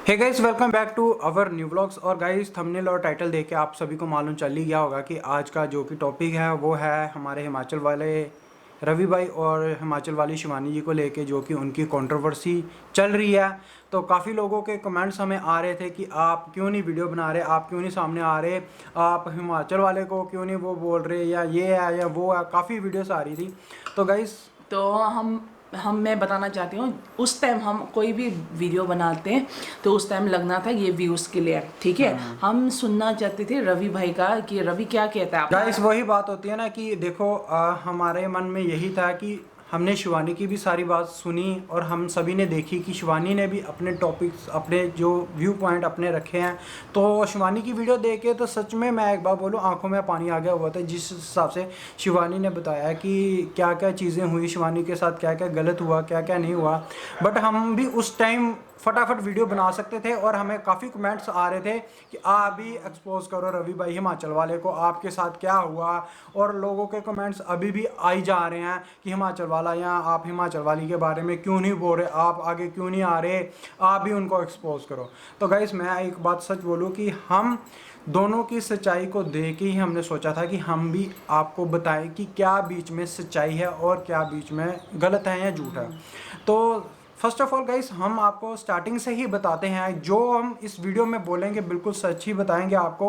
Hey guys, welcome back to our new vlogs. और guys, thumbnail और title देख के आप सभी को मालूम चल ही गया होगा कि आज का जो कि टॉपिक है वो है हमारे हिमाचल वाले रवि भाई और हिमाचल वाली शिवानी जी को लेके, जो कि उनकी कंट्रोवर्सी चल रही है। तो काफ़ी लोगों के कमेंट्स हमें आ रहे थे कि आप क्यों नहीं वीडियो बना रहे, आप क्यों नहीं सामने आ रहे, आप हिमाचल वाले को क्यों नहीं वो बोल रहे, या ये है या वो है। काफ़ी वीडियोस आ रही थी। तो गाइस, तो हम मैं बताना चाहती हूँ, उस टाइम हम कोई भी वीडियो बनाते हैं तो उस टाइम लगना था ये व्यूज़ के लिए, ठीक है। हम सुनना चाहते थे रवि भाई का कि रवि क्या कहता है। गाइस, वही बात होती है ना कि देखो, हमारे मन में यही था कि हमने शिवानी की भी सारी बात सुनी और हम सभी ने देखी कि शिवानी ने भी अपने टॉपिक्स, अपने जो व्यू पॉइंट अपने रखे हैं। तो शिवानी की वीडियो देख के तो सच में मैं एक बार बोलूँ, आंखों में पानी आ गया हुआ था। जिस हिसाब से शिवानी ने बताया कि क्या क्या चीज़ें हुई, शिवानी के साथ क्या क्या गलत हुआ, क्या क्या नहीं हुआ। बट हम भी उस टाइम फटाफट वीडियो बना सकते थे और हमें काफ़ी कमेंट्स आ रहे थे कि आप भी एक्सपोज करो रवि भाई हिमाचल वाले को, आपके साथ क्या हुआ। और लोगों के कमेंट्स अभी भी आई जा रहे हैं कि हिमाचल वाला, या आप हिमाचल वाली के बारे में क्यों नहीं बोल रहे, आप आगे क्यों नहीं आ रहे, आप भी उनको एक्सपोज करो। तो गाइस, मैं एक बात सच बोलूँ कि हम दोनों की सच्चाई को देख ही हमने सोचा था कि हम भी आपको बताएं कि क्या बीच में सच्चाई है और क्या बीच में गलत है या झूठ है। तो फर्स्ट ऑफ ऑल गाइस, हम आपको स्टार्टिंग से ही बताते हैं, जो हम इस वीडियो में बोलेंगे बिल्कुल सच ही बताएंगे आपको,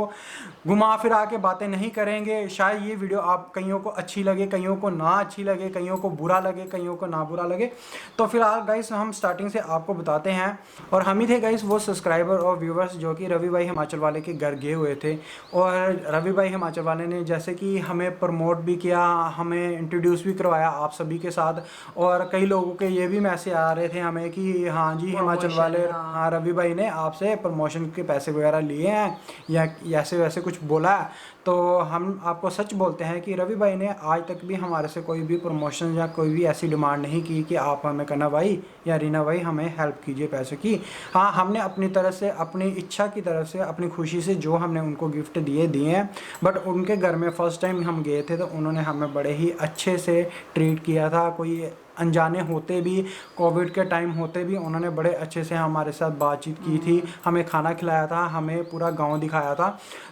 घुमा फिरा के बातें नहीं करेंगे। शायद ये वीडियो आप कईयों को अच्छी लगे, कईयों को ना अच्छी लगे, कईयों को बुरा लगे, कईयों को ना बुरा लगे। तो फिलहाल गाइस, हम स्टार्टिंग से आपको बताते हैं। और हम ही थे गाइस वो सब्सक्राइबर और व्यूवर्स जो कि रवि भाई हिमाचल वाले के घर गए हुए थे। और रवि भाई हिमाचल वाले ने जैसे कि हमें प्रमोट भी किया, हमें इंट्रोड्यूस भी करवाया आप सभी के साथ। और कई लोगों के ये भी मैसेज आ रहे थे हमें कि हाँ जी, हिमाचल वाले, हाँ रवि भाई ने आपसे प्रमोशन के पैसे वगैरह लिए हैं या ऐसे वैसे कुछ बोला है। तो हम आपको सच बोलते हैं कि रवि भाई ने आज तक भी हमारे से कोई भी प्रमोशन या कोई भी ऐसी डिमांड नहीं की कि आप हमें कन्ना भाई या रीना भाई हमें हेल्प कीजिए पैसे की। हाँ, हमने अपनी तरफ से, अपनी इच्छा की तरफ से, अपनी खुशी से जो हमने उनको गिफ्ट दिए हैं। बट उनके घर में फर्स्ट टाइम हम गए थे तो उन्होंने हमें बड़े ही अच्छे से ट्रीट किया था। कोई अनजाने होते भी, कोविड के टाइम होते भी, उन्होंने बड़े अच्छे से हमारे साथ बातचीत की थी, हमें खाना खिलाया था, हमें पूरा गांव दिखाया था।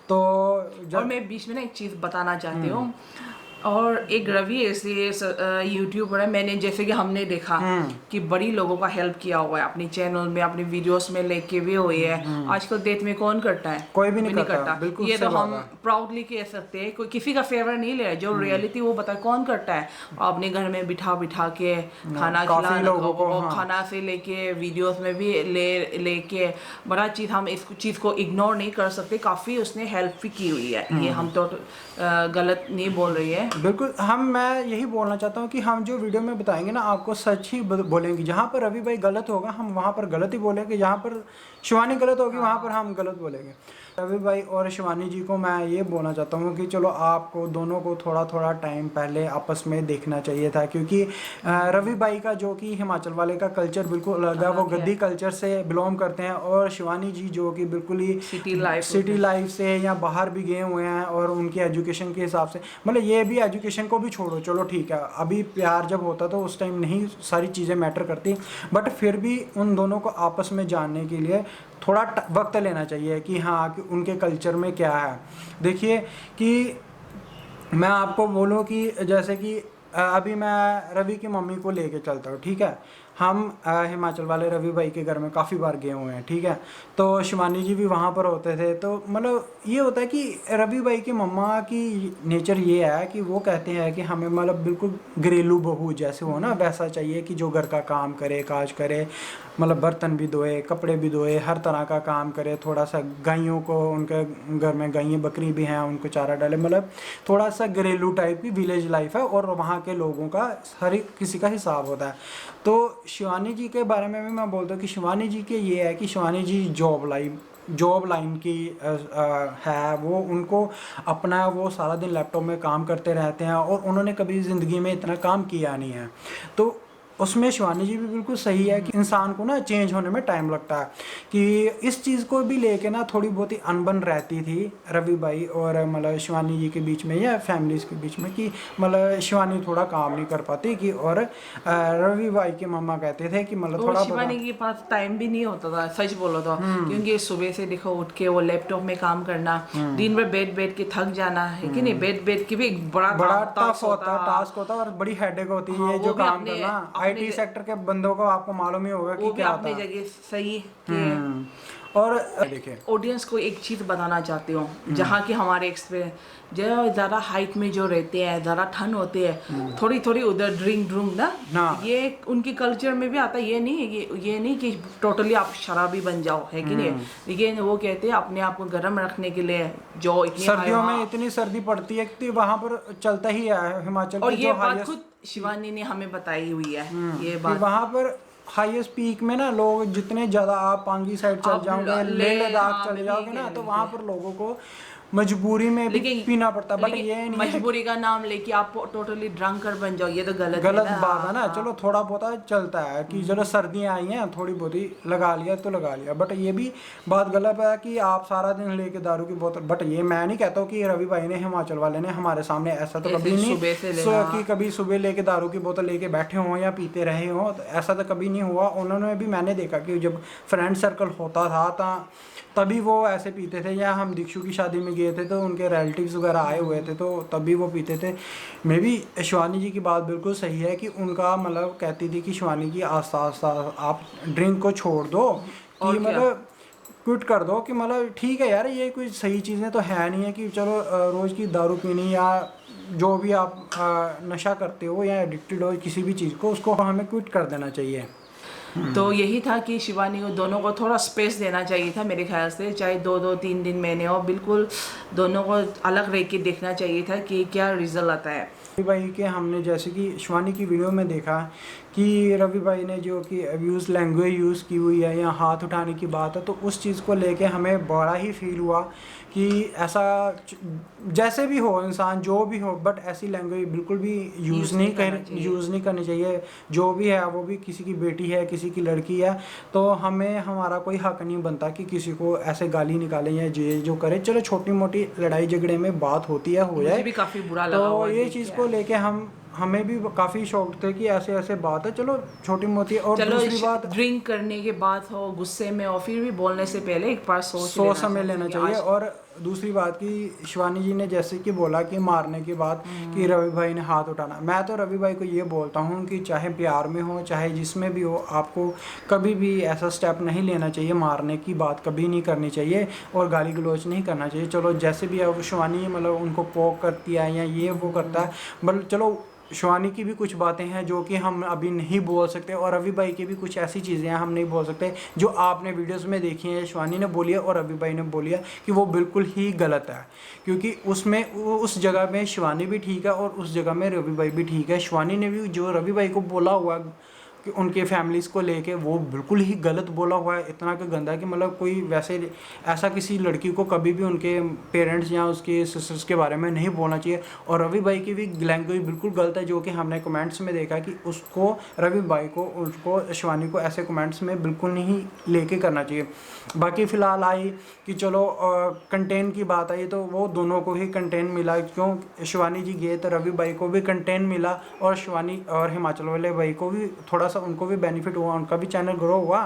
तो और मैं बीच में ना एक चीज़ बताना चाहती हूँ, और एक रवि ऐसे यूट्यूबर है, मैंने जैसे कि हमने देखा कि बड़ी लोगों का हेल्प किया हुआ है अपनी चैनल में, अपनी वीडियोस में लेके भी हुई है। आजकल डेट में कौन करता है? कोई भी नहीं करता। बिल्कुल ये सही तो बात हम है। प्राउडली कह सकते हैं, कोई किसी का फेवर नहीं ले रहा है, जो रियलिटी वो बताए कौन करता है। अपने घर में बिठा बिठा के खाना काफी लोगों को, खिलाना, हाँ। खाना से लेके वीडियोस में भी लेके बड़ा चीज़, हम इस चीज़ को इग्नोर नहीं कर सकते। काफ़ी उसने हेल्प भी की हुई है, ये हम तो गलत नहीं बोल रही है। बिल्कुल, मैं यही बोलना चाहता हूँ कि हम जो वीडियो में बताएंगे ना, आपको सच ही बोलेंगे। जहाँ पर रवि भाई गलत होगा हम वहाँ पर गलत ही बोलेंगे, जहाँ पर शिवानी गलत होगी वहाँ पर हम गलत बोलेंगे। रवि भाई और शिवानी जी को मैं ये बोलना चाहता हूँ कि चलो, आपको दोनों को थोड़ा थोड़ा टाइम पहले आपस में देखना चाहिए था, क्योंकि रवि भाई का जो कि हिमाचल वाले का कल्चर बिल्कुल अलग है, वो गद्दी कल्चर से बिलोंग करते हैं। और शिवानी जी जो कि बिल्कुल ही सिटी लाइफ से या बाहर भी गए हुए हैं, और उनकी एजुकेशन के हिसाब से, मतलब ये भी एजुकेशन को भी छोड़ो, चलो ठीक है, अभी प्यार जब होता तो उस टाइम नहीं सारी चीज़ें मैटर करती। बट फिर भी उन दोनों को आपस में जानने के लिए थोड़ा वक्त लेना चाहिए कि हाँ, कि उनके कल्चर में क्या है। देखिए कि मैं आपको बोलूँ कि जैसे कि अभी मैं रवि की मम्मी को लेके चलता हूँ, ठीक है। हम हिमाचल वाले रवि भाई के घर में काफ़ी बार गए हुए हैं, ठीक है। तो शिवानी जी भी वहाँ पर होते थे। तो मतलब ये होता है कि रवि भाई की मम्मा की नेचर ये है कि वो कहते हैं कि हमें मतलब बिल्कुल घरेलू बहू जैसे हो ना, वैसा चाहिए कि जो घर का काम करे, काज करे, मतलब बर्तन भी धोए, कपड़े भी धोए, हर तरह का काम करे। थोड़ा सा गायों को, उनके घर में गायें बकरी भी हैं, उनको चारा डाले, मतलब थोड़ा सा घरेलू टाइप की विलेज लाइफ है। और वहाँ के लोगों का हर एक किसी का हिसाब होता है। तो शिवानी जी के बारे में भी मैं बोलता हूँ कि शिवानी जी के ये है कि शिवानी जी जॉब लाइन की है। वो उनको अपना, वो सारा दिन लैपटॉप में काम करते रहते हैं और उन्होंने कभी ज़िंदगी में इतना काम किया नहीं है। तो उसमें शिवानी जी भी बिल्कुल सही है कि इंसान को ना चेंज होने में टाइम लगता है, कि इस चीज़ को भी लेके ना थोड़ी बहुत ही अनबन रहती थी रवि भाई और मतलब शिवानी जी के बीच में या फैमिलीज के बीच में, कि मतलब शिवानी थोड़ा काम नहीं कर पाती कि, और रवि भाई के मम्मा कहते थे कि मतलब और थोड़ा शिवानी के पास टाइम भी नहीं होता था, सच बोलो तो, क्योंकि सुबह से देखो उठ के वो लैपटॉप में काम करना, दिन भर बैठ के थक जाना है कि नहीं, बैठ के भी एक बड़ा बड़ा काम टफ होता है, टास्क होता है और बड़ी हेडेक होती है हाँ, ये वो जो भी काम अपने करना। अपने आईटी सेक्टर के बंदों को आपको मालूम ही होगा कि वो भी क्या अपनी होता है। जगह सही कि और देखिए ऑडियंस को एक चीज़ बताना चाहती हूँ, जहाँ की हमारे एक्सपीरियंस जो ज़्यादा हाइट में जो रहते हैं, ज़्यादा ठंड होती है, थोड़ी थोड़ी उधर ड्रिंक ना, हाँ। ये उनकी कल्चर में भी आता है। ये नहीं ये नहीं कि टोटली आप शराबी बन जाओ, है कि नहीं, लेकिन वो कहते हैं अपने आप को गर्म रखने के लिए जो इतनी सर्दियों में इतनी सर्दी पड़ती है कि वहां पर चलता ही है हिमाचल और की ये जो बात हाईएस्ट, खुद शिवानी ने हमें बताई हुई है, ये कि बात। वहां पर हाईएस्ट पीक में ना लोग जितने ज्यादा, आप पांगी साइड चल आप जाओगे, लेह लद्दाख हाँ, चले मैं भी यही जाओगे ना, कह तो रही वहां थी। पर लोगों को मजबूरी में भी पीना पड़ता है, बट ये लेकिन नहीं है मजबूरी का नाम लेके आप टोटली ड्रंकर बन जाओ, ये तो गलत है गलत ना। बात है ना। हाँ। चलो थोड़ा बहुत चलता है कि चलो सर्दियाँ आई हैं, थोड़ी बहुत ही लगा लिया तो लगा लिया, बट ये भी बात गलत है कि आप सारा दिन लेके दारू की बोतल। बट ये मैं नहीं कहता हूँ कि रवि भाई ने, हिमाचल वाले ने हमारे सामने ऐसा तो कभी ऐसे नहीं सुबह से कि कभी सुबह लेके दारू की बोतल लेके बैठे हों या पीते रहे हों, तो ऐसा तो कभी नहीं हुआ। उन्होंने भी, मैंने देखा कि जब फ्रेंड सर्कल होता था तभी वो ऐसे पीते थे, या हम दीक्षु की शादी में गए थे तो उनके रिलेटिव्स वगैरह आए हुए थे तो तभी वो पीते थे। मे भी शिवानी जी की बात बिल्कुल सही है कि उनका मतलब कहती थी कि शिवानी जी आस्ता आस्ता आप ड्रिंक को छोड़ दो, कि और क्या। मतलब क्विट कर दो, कि मतलब ठीक है यार, ये कोई सही चीज़ें तो है नहीं है कि चलो रोज़ की दारू पीनी या जो भी आप नशा करते हो या एडिक्टेड हो किसी भी चीज़ को, उसको हमें क्विट कर देना चाहिए। तो यही था कि शिवानी को दोनों को थोड़ा स्पेस देना चाहिए था मेरे ख्याल से, चाहे 2-2 3 दिन महीने हो, बिल्कुल दोनों को अलग रह के देखना चाहिए था कि क्या रिजल्ट आता है। रवि भाई के हमने जैसे कि शिवानी की वीडियो में देखा कि रवि भाई ने जो कि अब्यूज़ लैंग्वेज यूज़ की हुई है या हाथ उठाने की बात है, तो उस चीज़ को लेके हमें बड़ा ही फील हुआ कि ऐसा जैसे भी हो इंसान, जो भी हो, बट ऐसी लैंग्वेज बिल्कुल भी यूज़ नहीं करनी चाहिए। जो भी है वो भी किसी की बेटी है, किसी की लड़की है, तो हमें हमारा कोई हक नहीं बनता कि किसी को ऐसे गाली निकालें या जो करे। चलो छोटी मोटी लड़ाई झगड़े में बात होती है, हो मुझे जाए। भी काफी बुरा लगा तो हुआ ये देख चीज़ के। को लेके हमें भी काफ़ी शौक थे कि ऐसे ऐसे बात है, चलो छोटी मोटी। और चलो दूसरी बात, ड्रिंक करने के बाद हो, गुस्से में हो, फिर भी बोलने से पहले एक बार सोच समझ लेना कि चाहिए। आज और दूसरी बात कि शिवानी जी ने जैसे कि बोला कि मारने के बाद कि रवि भाई ने हाथ उठाना, मैं तो रवि भाई को ये बोलता हूँ कि चाहे प्यार में हो चाहे जिसमें भी हो, आपको कभी भी ऐसा स्टेप नहीं लेना चाहिए, मारने की बात कभी नहीं करनी चाहिए और गाली गलौज नहीं करना चाहिए। चलो जैसे भी है, वो शिवानी मतलब उनको पोक करती है या ये वो करता है, बट चलो शिवानी की भी कुछ बातें हैं जो कि हम अभी नहीं बोल सकते, और रवि भाई की भी कुछ ऐसी चीज़ें हैं हम नहीं बोल सकते जो आपने वीडियोस में देखी हैं, शिवानी ने बोली है और रवि भाई ने बोली है कि वो बिल्कुल ही गलत है। क्योंकि उसमें उस जगह में शिवानी भी ठीक है और उस जगह में रवि भाई भी ठीक है। शिवानी ने भी जो रवि भाई को बोला हुआ कि उनके फैमिलीज़ को लेके, वो बिल्कुल ही गलत बोला हुआ है, इतना कि गंदा कि मतलब कोई वैसे ऐसा किसी लड़की को कभी भी उनके पेरेंट्स या उसके सिस्टर्स के बारे में नहीं बोलना चाहिए। और रवि भाई की भी लैंग्वेज बिल्कुल गलत है, जो कि हमने कमेंट्स में देखा कि उसको, रवि भाई को, उसको, शिवानी को ऐसे कमेंट्स में बिल्कुल नहीं लेके करना चाहिए। बाकी फ़िलहाल आई कि चलो कंटेंट की बात आई तो वो दोनों को ही कंटेंट मिला, क्यों शिवानी जी गए तो रवि भाई को भी कंटेंट मिला और शिवानी और हिमाचल वाले भाई को भी थोड़ा सा, उनको भी बेनिफिट हुआ, उनका भी चैनल ग्रो हुआ।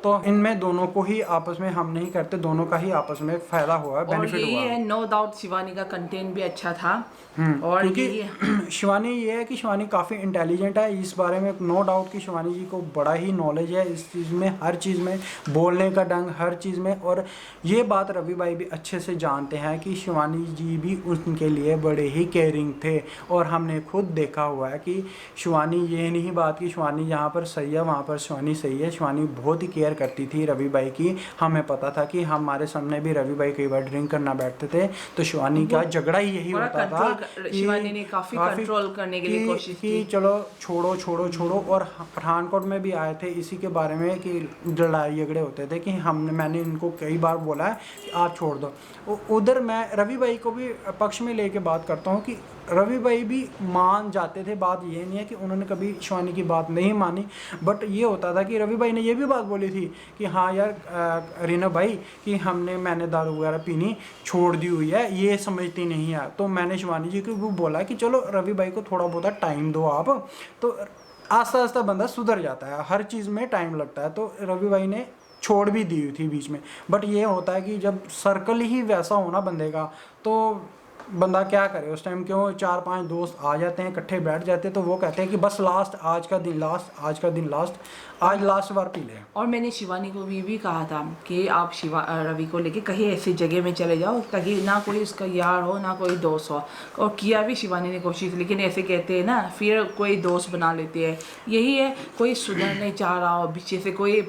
तो इनमें दोनों को ही आपस में, हम नहीं करते, दोनों का ही आपस में फ़ायदा हुआ, और बेनिफिट यही हुआ। है, नो डाउट शिवानी का कंटेंट भी अच्छा था। और क्योंकि यही शिवानी ये है कि शिवानी काफ़ी इंटेलिजेंट है, इस बारे में नो डाउट कि शिवानी जी को बड़ा ही नॉलेज है इस चीज़ में, हर चीज़ में, बोलने का ढंग, हर चीज़ में। और ये बात रवि भाई भी अच्छे से जानते हैं कि शिवानी जी भी उनके लिए बड़े ही केयरिंग थे। और हमने खुद देखा हुआ है कि शिवानी, ये नहीं बात कि शिवानी यहाँ पर सही है वहाँ पर शिवानी सही है, शिवानी बहुत ही केयर करती थी रवि भाई की। हमें पता था कि हमारे सामने भी रवि भाई कई बार ड्रिंक करना बैठते थे तो शिवानी का झगड़ा ही यही होता था। शिवानी ने काफी कंट्रोल करने के लिए कोशिश की। चलो छोड़ो छोड़ो छोड़ो। और पठानकोट में भी आए थे इसी के बारे में कि लड़ाई झगड़े होते थे कि मैंने इनको कई बार बोला है कि आप छोड़ दो। उधर मैं रवि भाई को भी पक्ष में लेके बात करता हूँ कि रवि भाई भी मान जाते थे, बात ये नहीं है कि उन्होंने कभी शिवानी की बात नहीं मानी, बट ये होता था कि रवि भाई ने ये भी बात बोली थी कि हाँ यार रीना भाई कि मैंने दारू वगैरह पीनी छोड़ दी हुई है, ये समझती नहीं है। तो मैंने शिवानी जी को भी बोला कि चलो रवि भाई को थोड़ा बहुत टाइम दो आप, तो आस्ता आस्ता बंदा सुधर जाता है, हर चीज़ में टाइम लगता है। तो रवि भाई ने छोड़ भी दी थी बीच में, बट ये होता है कि जब सर्कल ही वैसा होना बंदे का, तो बंदा क्या करे उस टाइम। क्यों 4-5 दोस्त आ जाते हैं, इकट्ठे बैठ जाते हैं, तो वो कहते हैं कि बस लास्ट, आज का दिन लास्ट, आज का दिन लास्ट, आज लास्ट बार पी ले। और मैंने शिवानी को भी कहा था कि आप रवि को लेके कहीं ऐसी जगह में चले जाओ कहीं ना कोई उसका यार हो ना कोई दोस्त हो। और किया भी शिवानी ने कोशिश, लेकिन ऐसे कहते हैं ना फिर कोई दोस्त बना लेते हैं। यही है, कोई सुधर नहीं चाह रहा हो, पीछे से कोई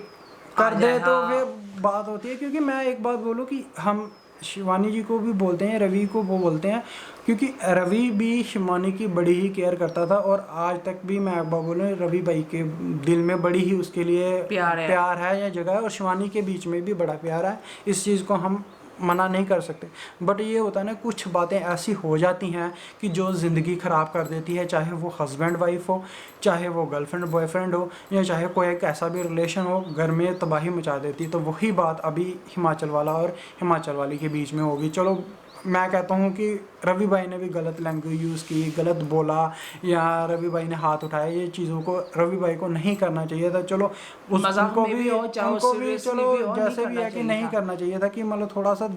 कर दे तो फिर बात होती है। क्योंकि मैं एक बात बोलूँ कि हम शिवानी जी को भी बोलते हैं, रवि को वो बोलते हैं, क्योंकि रवि भी शिवानी की बड़ी ही केयर करता था। और आज तक भी मैं एक बार बोलूँ, रवि भाई के दिल में बड़ी ही उसके लिए प्यार है या जगह है, और शिवानी के बीच में भी बड़ा प्यार है। इस चीज़ को हम मना नहीं कर सकते, बट ये होता है ना, कुछ बातें ऐसी हो जाती हैं कि जो ज़िंदगी ख़राब कर देती है, चाहे वो हस्बैंड वाइफ हो, चाहे वो गर्लफ्रेंड बॉयफ्रेंड हो, या चाहे कोई एक ऐसा भी रिलेशन हो, घर में तबाही मचा देती। तो वही बात अभी हिमाचल वाला और हिमाचल वाली के बीच में होगी। चलो मैं कहता हूँ कि रवि भाई ने भी गलत लैंग्वेज यूज़ की, गलत बोला, या रवि भाई ने हाथ उठाया, ये चीज़ों को रवि भाई को नहीं करना चाहिए था। चलो उनको भी चलो जैसे भी है कि नहीं करना चाहिए था, कि मतलब थोड़ा सा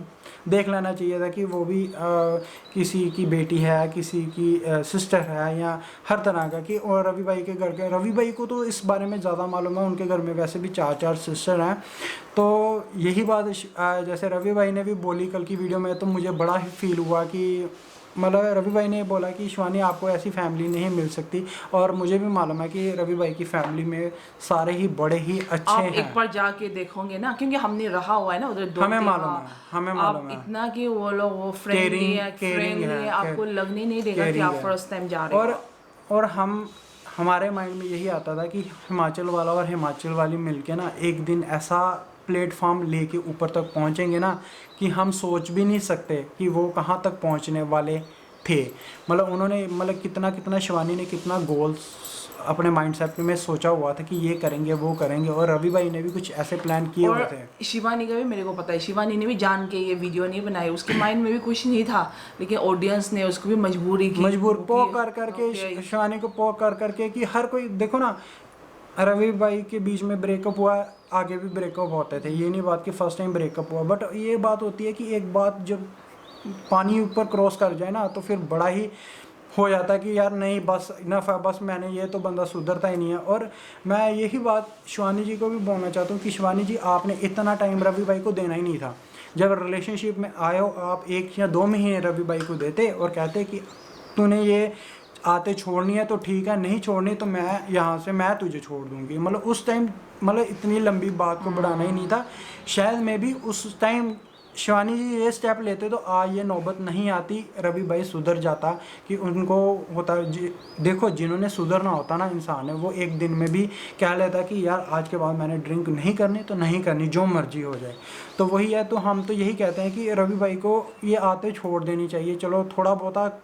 देख लेना चाहिए था कि वो भी किसी की बेटी है, किसी की सिस्टर है, या हर तरह का कि। और रवि भाई के घर के, रवि भाई को तो इस बारे में ज़्यादा मालूम है, उनके घर में वैसे भी 4 सिस्टर हैं। तो यही बात जैसे रवि भाई ने भी बोली कल की वीडियो में, तो मुझे बड़ा ही फील हुआ कि मतलब रवि भाई ने बोला कि शिवानी आपको ऐसी फैमिली नहीं मिल सकती। और मुझे भी मालूम है कि रवि भाई की फैमिली में सारे ही बड़े ही अच्छे आप हैं। एक बार जाके देखोगे ना, क्योंकि हमने रहा हुआ है ना उधर, हमें मालूम है इतना कि वो लोग वो फ्रेंडली है, आपको लगने नहीं देगा कि आप फर्स्ट टाइम जा रहे हो। और हमारे माइंड में यही आता था कि हिमाचल वाला और हिमाचल वाली मिलके ना एक दिन ऐसा प्लेटफॉर्म लेके ऊपर तक पहुंचेंगे ना कि हम सोच भी नहीं सकते कि वो कहाँ तक पहुंचने वाले थे। मतलब उन्होंने मतलब कितना शिवानी ने कितना गोल्स अपने माइंडसेट में सोचा हुआ था कि ये करेंगे वो करेंगे, और रवि भाई ने भी कुछ ऐसे प्लान किए हुए थे। शिवानी का भी मेरे को पता है, शिवानी ने भी जान के ये वीडियो नहीं बनाई, उसके माइंड में भी कुछ नहीं था, लेकिन ऑडियंस ने उसको भी मजबूर पो कर करके शिवानी को पो कर करके कि हर कोई देखो ना, रवि भाई के बीच में ब्रेकअप हुआ, आगे भी ब्रेकअप होते थे, ये नहीं बात कि फर्स्ट टाइम ब्रेकअप हुआ। बट ये बात होती है कि एक बात जब पानी ऊपर क्रॉस कर जाए ना, तो फिर बड़ा ही हो जाता है कि यार नहीं बस इनफ है, बस मैंने ये तो बंदा सुधरता ही नहीं है। और मैं यही बात शिवानी जी को भी बोलना चाहता हूँ कि शिवानी जी आपने इतना टाइम रवि भाई को देना ही नहीं था। जब रिलेशनशिप में आए हो आप 1 या 2 महीने रवि भाई को देते और कहते कि तूने ये आते छोड़नी है तो ठीक है, नहीं छोड़नी तो मैं यहाँ से मैं तुझे छोड़ दूँगी। मतलब उस टाइम मतलब इतनी लंबी बात को बढ़ाना ही नहीं था। शायद मैं भी उस टाइम शिवानी जी ये स्टेप लेते तो आज ये नौबत नहीं आती, रवि भाई सुधर जाता। कि उनको होता देखो जिन्होंने सुधरना होता ना इंसान है, वो एक दिन में भी कह लेता कि यार आज के बाद मैंने ड्रिंक नहीं करनी तो नहीं करनी, जो मर्जी हो जाए। तो वही है, तो हम तो यही कहते हैं कि रवि भाई को ये आते छोड़ देनी चाहिए। चलो थोड़ा बहुत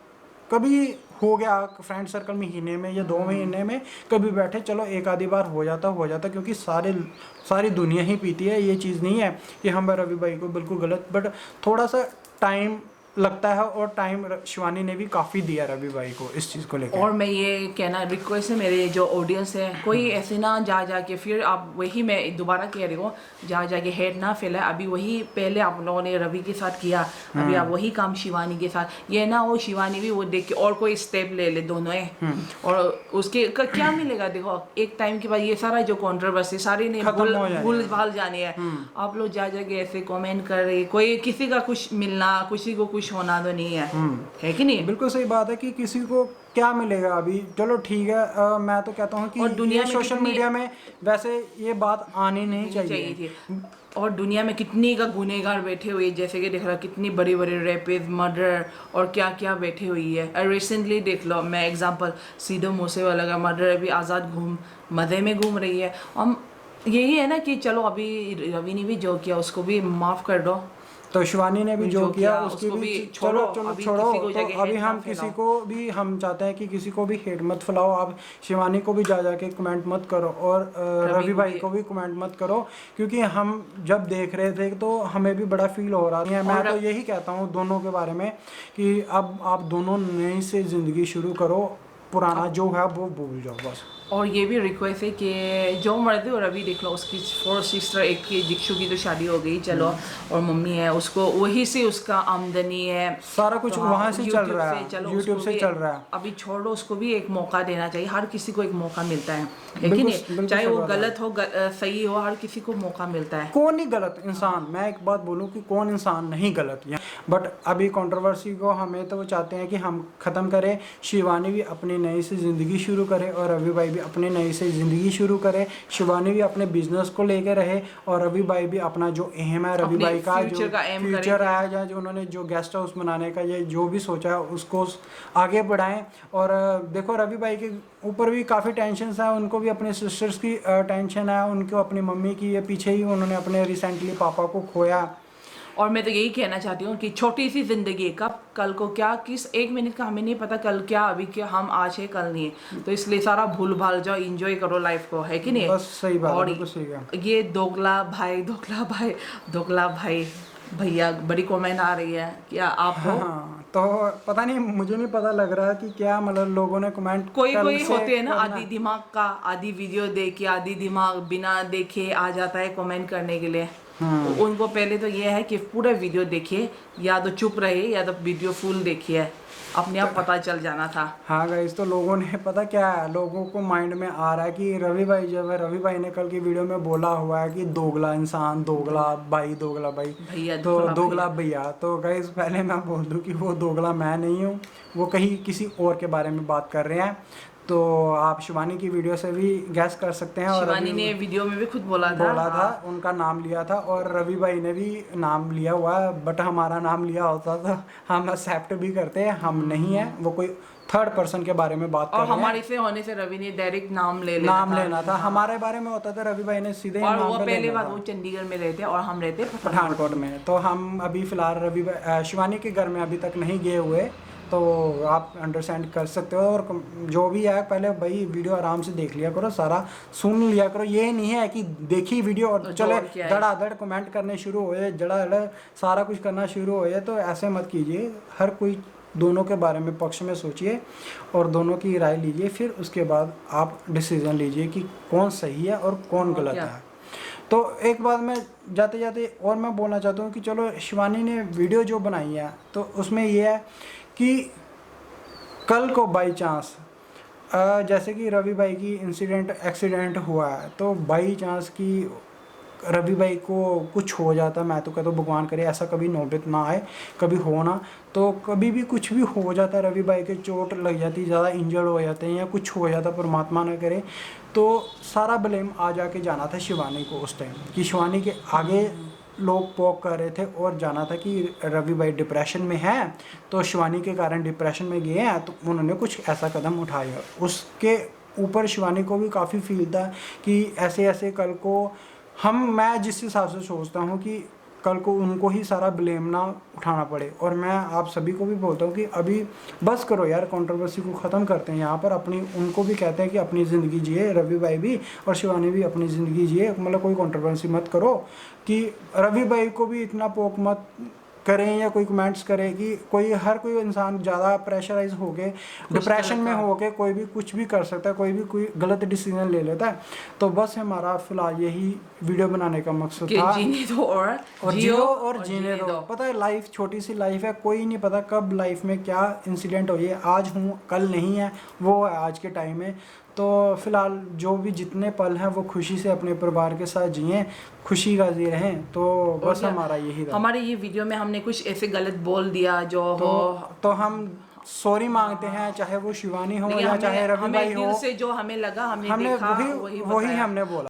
कभी हो गया फ्रेंड सर्कल महीने में या 2 महीने में कभी बैठे, चलो एक आधी बार हो जाता क्योंकि सारी दुनिया ही पीती है। ये चीज़ नहीं है कि हम रवि भाई को बिल्कुल गलत, बट थोड़ा सा टाइम लगता है, और टाइम शिवानी ने भी काफ़ी दिया रवि भाई को इस चीज़ को लेकर। और मैं ये कहना रिक्वेस्ट है मेरे जो ऑडियंस है, कोई ऐसे ना जा के फिर आप वही, मैं दोबारा कह रही हूँ, जा के हेड ना फैलाए। अभी वही पहले आप लोगों ने रवि के साथ किया, अभी आप वही काम शिवानी के साथ, ये ना हो शिवानी भी वो देख के और कोई स्टेप ले दोनों है, और उसके क्या मिलेगा। देखो एक टाइम के बाद ये सारा जो कॉन्ट्रोवर्सी सारी ने भूल भाल जाने हैं। आप लोग जा के ऐसे कॉमेंट कर रहे, कोई किसी का कुछ मिलना, किसी को कुछ होना तो नहीं है कि नहीं। बिल्कुल सही बात है कि किसी को क्या मिलेगा अभी। चलो ठीक है, मैं तो कहता हूँ कि और दुनिया में सोशल मीडिया में वैसे ये बात आनी नहीं चाहिए थी। और दुनिया में कितनी का गुनहगार बैठे हुए, जैसे कि देख रहा कितनी बड़ी रेपिस्ट, मर्डर और क्या क्या बैठे हुई है। रिसेंटली देख लो, मैं एग्जांपल सिद्धू मूसेवाला का मर्डर, अभी आज़ाद मज़े में घूम रही है। हम यही है ना कि चलो अभी रवि ने भी जो किया उसको भी माफ़ कर दो। तो शिवानी ने भी जो किया उसकी उसको भी छोड़ो, चलो अभी छोड़ो। किसी को तो जगह अभी हेट हम ना किसी फैलाओ। को भी हम चाहते हैं कि किसी को भी हेट मत फैलाओ, आप शिवानी को भी जा जाके कमेंट मत करो और रवि भाई को भी कमेंट मत करो, क्योंकि हम जब देख रहे थे तो हमें भी बड़ा फील हो रहा है। मैं तो यही कहता हूँ दोनों के बारे में कि अब आप दोनों नई से ज़िंदगी शुरू करो, पुराना जो है वो भूल जाओ बस। और ये भी रिक्वेस्ट है कि जो मर्द और अभी देख लो उसकी 4 सिस्टर, एक की दीक्षु की तो शादी हो गई चलो, और मम्मी है उसको वही से उसका आमदनी है, सारा कुछ तो वहाँ से चल YouTube रहा से है, चलो यूट्यूब उसको से भी चल रहा है। अभी छोड़ दो, उसको भी एक मौका देना चाहिए। हर किसी को एक मौका मिलता है कि बिल्कुल नहीं, बिल्कुल चाहे सही वो बात है। गलत हो सही हो, हर किसी को मौका मिलता है। कौन नहीं गलत इंसान, मैं एक बात बोलूं कि कौन इंसान नहीं गलत है, बट अभी कंट्रोवर्सी को हमें तो चाहते हैं कि हम ख़त्म करें, शिवानी भी अपनी नई से ज़िंदगी शुरू करे और रवि भाई भी अपनी नई से ज़िंदगी शुरू करे। शिवानी भी अपने बिजनेस को लेकर रहे और रवि भाई भी अपना जो एम है, रवि अपने भाई का जो फ्यूचर का एम फ्यूचर करेंगे। है या जो उन्होंने जो गेस्ट हाउस बनाने का ये जो भी सोचा है उसको आगे बढ़ाएं। और देखो रवि भाई के ऊपर भी काफ़ी टेंशन है, उनको भी अपने सिस्टर्स की टेंशन है, उनको अपनी मम्मी की, ये पीछे ही उन्होंने अपने रिसेंटली पापा को खोया। और मैं तो यही कहना चाहती हूँ कि छोटी सी जिंदगी है, कब कल को क्या, किस एक मिनट का हमें नहीं पता, कल क्या, अभी क्या, हम आज है कल नहीं है, तो इसलिए सारा भूल भाल जाओ, एंजॉय करो लाइफ को, है कि नहीं। बस सही बात है, और बिल्कुल सही है। ये दोगला भाई भैया, बड़ी कमेंट आ रही है क्या आपको? हाँ, तो पता नहीं, मुझे नहीं पता लग रहा कि क्या मतलब लोगों ने कमेंट कोई कल कोई से होते हैं ना करना। आधी दिमाग का, आधी वीडियो देख के, आधी दिमाग बिना देखे आ जाता है कमेंट करने के लिए। तो उनको पहले तो ये है कि पूरा वीडियो देखिए, या तो चुप रहे या तो वीडियो फुल देखिए, अपने आप पता चल जाना था। हाँ गाइस, तो लोगों ने पता क्या है, लोगों को माइंड में आ रहा है कि रवि भाई जब है, रवि भाई ने कल की वीडियो में बोला हुआ है कि दोगला इंसान, दोगला भाई, भैया तो दोगला दोगला भैया। तो गाइस पहले मैं बोल दूं कि वो दोगला मैं नहीं हूँ, वो कहीं किसी और के बारे में बात कर रहे हैं। तो आप शिवानी की वीडियो से भी गैस कर सकते हैं। और शिवानी ने वीडियो में भी खुद बोला था, हाँ। उनका नाम लिया था और रवि भाई ने भी नाम लिया हुआ है, बट हमारा नाम लिया होता तो हम एक्सेप्ट भी करते हैं, हम नहीं है, वो कोई थर्ड पर्सन के बारे में बात कर और रहे हैं। हमारे से होने से रवि ने डायरेक्ट नाम लेना था, हाँ। हमारे बारे में होता था, रवि भाई ने सीधे और नाम वो पे पहले लेना बात था। वो चंडीगढ़ में रहते और हम रहते पठानकोट में। तो हम अभी फिलहाल शिवानी के घर में अभी तक नहीं गए हुए, तो आप अंडरस्टैंड कर सकते हो। और जो भी है पहले भाई वीडियो आराम से देख लिया करो, सारा सुन लिया करो, ये नहीं है कि देखी वीडियो और चले धड़ाधड़ कमेंट करने शुरू होए, धड़ाधड़ सारा कुछ करना शुरू होए, तो ऐसे मत कीजिए। हर कोई दोनों के बारे में पक्ष में सोचिए और दोनों की राय लीजिए, फिर उसके बाद आप डिसीजन लीजिए कि कौन सही है और कौन गलत है। तो एक बात मैं जाते जाते और मैं बोलना चाहता हूँ कि चलो शिवानी ने वीडियो जो बनाई है तो उसमें ये है कि कल को बाई चांस जैसे कि रवि भाई की एक्सीडेंट हुआ है, तो बाई चांस की रवि भाई को कुछ हो जाता, मैं तो कहता हूँ भगवान करे ऐसा कभी नौबत ना आए, कभी हो ना, तो कभी भी कुछ भी हो जाता, रवि भाई के चोट लग जाती, ज़्यादा इंजर्ड हो जाते हैं या कुछ हो जाता, परमात्मा ना करे, तो सारा ब्लेम आ जाके जाना था शिवानी को उस टाइम, कि शिवानी के आगे लोग पोक कर रहे थे और जाना था कि रवि भाई डिप्रेशन में है, तो शिवानी के कारण डिप्रेशन में गए हैं, तो उन्होंने कुछ ऐसा कदम उठाया। उसके ऊपर शिवानी को भी काफ़ी फील था कि ऐसे ऐसे कल को मैं जिस हिसाब से सोचता हूँ कि कल को उनको ही सारा ब्लेम ना उठाना पड़े। और मैं आप सभी को भी बोलता हूँ कि अभी बस करो यार, कंट्रोवर्सी को ख़त्म करते हैं यहाँ पर, अपनी उनको भी कहते हैं कि अपनी ज़िंदगी जिए, रवि भाई भी और शिवानी भी अपनी ज़िंदगी जिए, मतलब कोई कंट्रोवर्सी मत करो कि रवि भाई को भी इतना पोक मत करें या कोई कमेंट्स करे कि हर कोई इंसान ज़्यादा प्रेशराइज हो के डिप्रेशन में हो के कोई भी कुछ भी कर सकता है, कोई गलत डिसीजन ले लेता है। तो बस हमारा फिलहाल यही वीडियो बनाने का मकसद था, जीने दो और जियो और जीने दो। पता है लाइफ छोटी सी लाइफ है, कोई नहीं पता कब लाइफ में क्या इंसिडेंट हो, ये आज हूँ कल नहीं है, वो है आज के टाइम में। तो फिलहाल जो भी जितने पल हैं वो खुशी से अपने परिवार के साथ जिएं, खुशी का जी रहें। तो बस हमारा यही था। हमारे ये वीडियो में हमने कुछ ऐसे गलत बोल दिया जो तो हम सॉरी मांगते हैं, चाहे वो शिवानी हो या चाहे रवि भाई हो, दिल से जो हमें लगा हमने देखा वही हमने बोला।